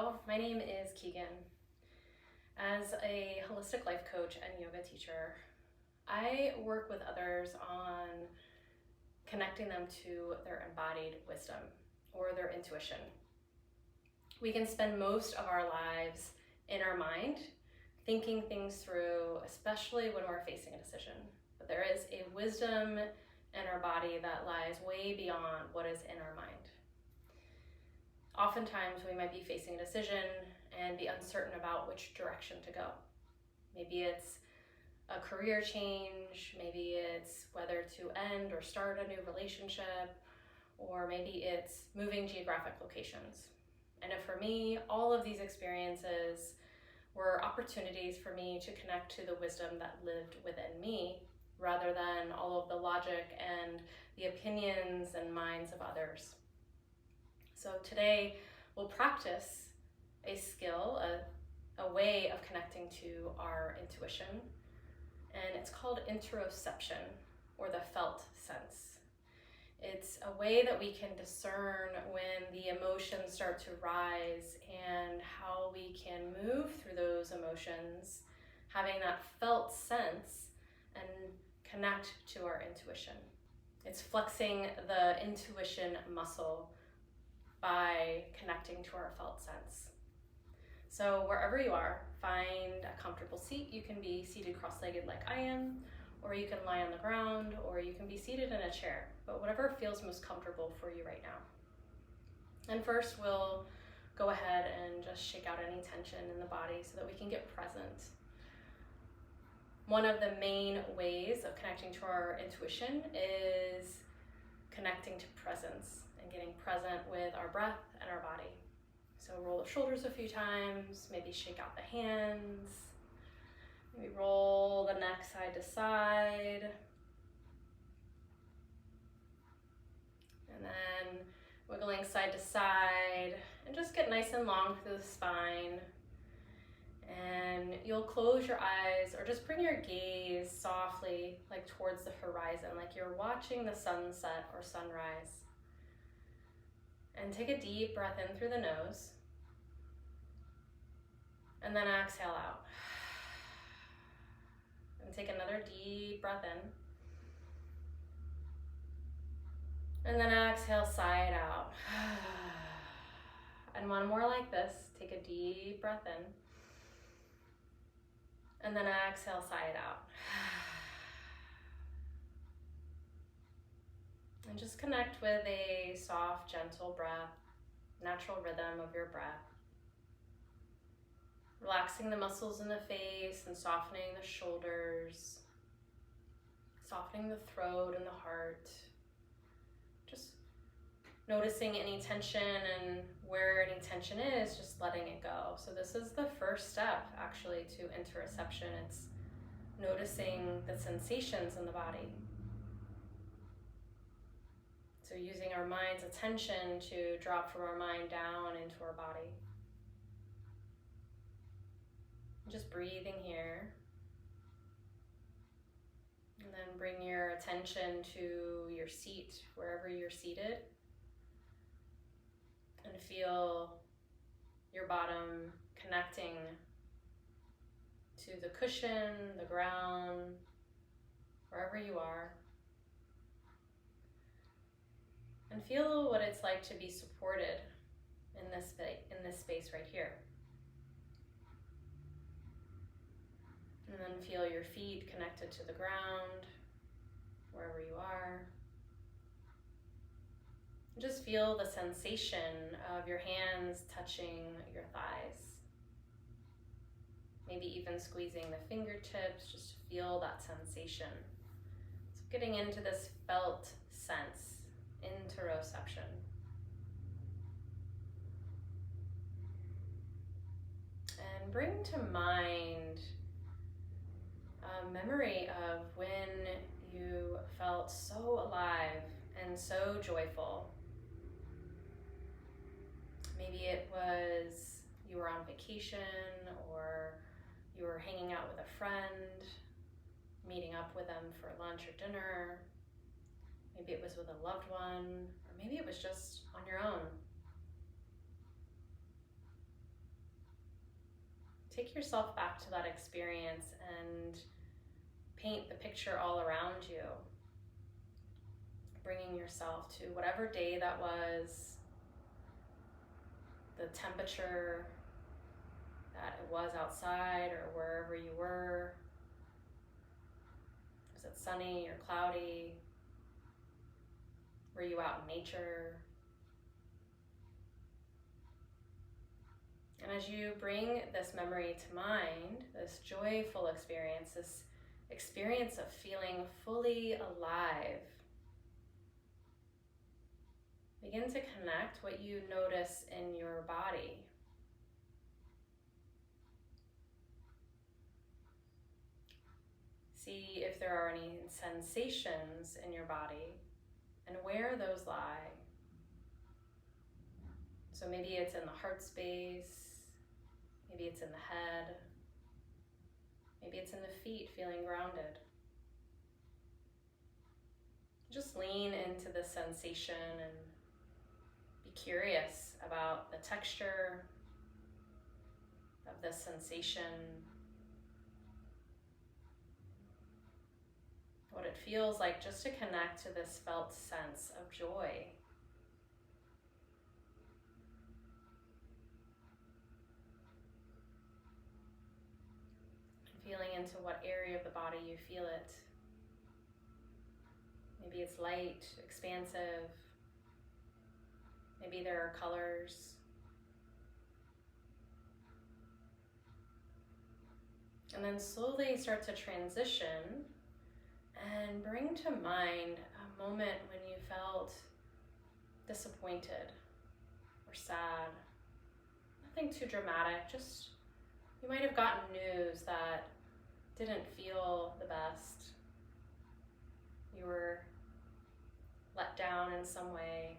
Hello, my name is Keegan. As a holistic life coach and yoga teacher, I work with others on connecting them to their embodied wisdom or their intuition. We can spend most of our lives in our mind, thinking things through, especially when we're facing a decision. But there is a wisdom in our body that lies way beyond what is in our mind. Oftentimes we might be facing a decision and be uncertain about which direction to go. Maybe it's a career change, maybe it's whether to end or start a new relationship, or maybe it's moving geographic locations. And for me, all of these experiences were opportunities for me to connect to the wisdom that lived within me, rather than all of the logic and the opinions and minds of others. So today we'll practice a skill, a way of connecting to our intuition, and it's called interoception, or the felt sense. It's a way that we can discern when the emotions start to rise and how we can move through those emotions, having that felt sense and connect to our intuition. It's flexing the intuition muscle by connecting to our felt sense. So wherever you are, find a comfortable seat. You can be seated cross-legged like I am, or you can lie on the ground, or you can be seated in a chair, but whatever feels most comfortable for you right now. And first we'll go ahead and just shake out any tension in the body so that we can get present. One of the main ways of connecting to our intuition is connecting to presence and getting present with our breath and our body. So roll the shoulders a few times, maybe shake out the hands, maybe roll the neck side to side. And then wiggling side to side, and just get nice and long through the spine. And you'll close your eyes or just bring your gaze softly like towards the horizon, like you're watching the sunset or sunrise. And take a deep breath in through the nose. And then exhale out. And take another deep breath in. And then exhale, side out. And one more like this. Take a deep breath in. And then exhale, side out. And just connect with a soft, gentle breath, natural rhythm of your breath. Relaxing the muscles in the face and softening the shoulders, softening the throat and the heart. Just noticing any tension, and where any tension is, just letting it go. So this is the first step actually to interoception. It's noticing the sensations in the body. So using our mind's attention to drop from our mind down into our body. Just breathing here. And then bring your attention to your seat, wherever you're seated. And feel your bottom connecting to the cushion, the ground, wherever you are. And feel what it's like to be supported in this space right here. And then feel your feet connected to the ground, wherever you are. Just feel the sensation of your hands touching your thighs. Maybe even squeezing the fingertips, just feel that sensation. So getting into this felt sense, interoception. And bring to mind a memory of when you felt so alive and so joyful. Maybe it was you were on vacation, or you were hanging out with a friend, meeting up with them for lunch or dinner. Maybe it was with a loved one, or maybe it was just on your own. take yourself back to that experience and paint the picture all around you, bringing yourself to whatever day that was, the temperature that it was outside or wherever you were. Was it sunny or cloudy? Were you out in nature? And as you bring this memory to mind, this joyful experience, this experience of feeling fully alive, begin to connect what you notice in your body. See if there are any sensations in your body and where those lie. So maybe it's in the heart space, maybe it's in the head, maybe it's in the feet, feeling grounded. Just lean into the sensation and be curious about the texture of the sensation, what it feels like just to connect to this felt sense of joy. Feeling into what area of the body you feel it. Maybe it's light, expansive. Maybe there are colors. And then slowly start to transition and bring to mind a moment when you felt disappointed or sad. Nothing too dramatic, just you might have gotten news that didn't feel the best. You were let down in some way.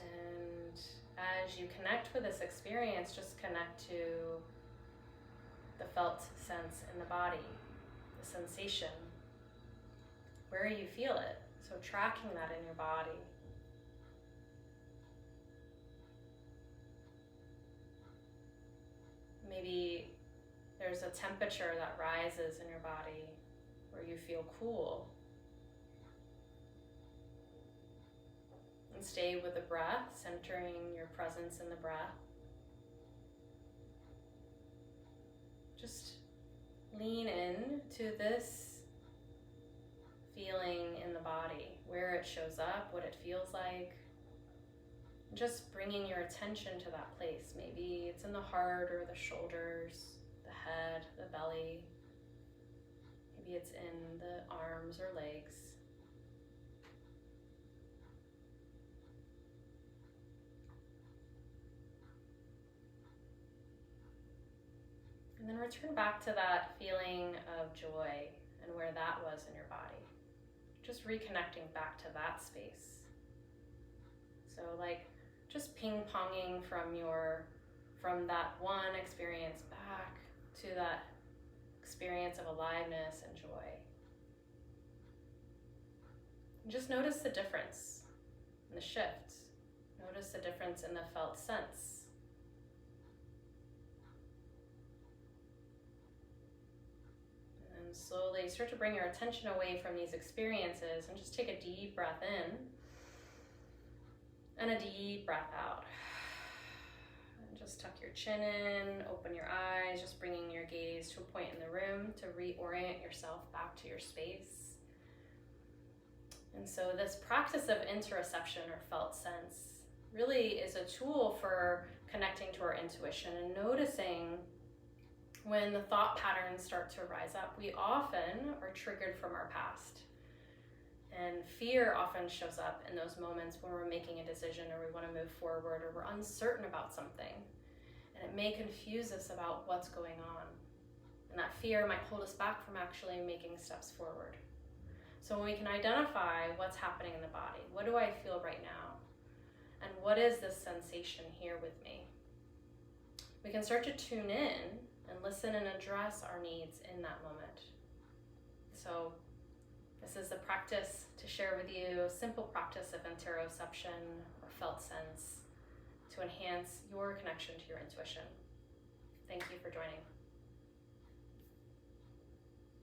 And as you connect with this experience, just connect to the felt sense in the body, the sensation. Where you feel it. So tracking that in your body. Maybe there's a temperature that rises in your body where you feel cool. And stay with the breath, centering your presence in the breath. Just lean in to this feeling in the body, where it shows up, what it feels like. Just bringing your attention to that place. Maybe it's in the heart or the shoulders, the head, the belly. Maybe it's in the arms or legs. And then return back to that feeling of joy and where that was in your body. Just reconnecting back to that space. So like just ping-ponging from that one experience back to that experience of aliveness and joy. And just notice the difference in the shift. Notice the difference in the felt sense. And slowly start to bring your attention away from these experiences and just take a deep breath in and a deep breath out. And just tuck your chin in, open your eyes, just bringing your gaze to a point in the room to reorient yourself back to your space. And so this practice of interoception or felt sense really is a tool for connecting to our intuition and noticing when the thought patterns start to rise up. We often are triggered from our past. And fear often shows up in those moments when we're making a decision or we want to move forward or we're uncertain about something. And it may confuse us about what's going on. And that fear might hold us back from actually making steps forward. So when we can identify what's happening in the body, what do I feel right now? And what is this sensation here with me? We can start to tune in and listen and address our needs in that moment. So this is the practice to share with you, a simple practice of interoception or felt sense to enhance your connection to your intuition. Thank you for joining.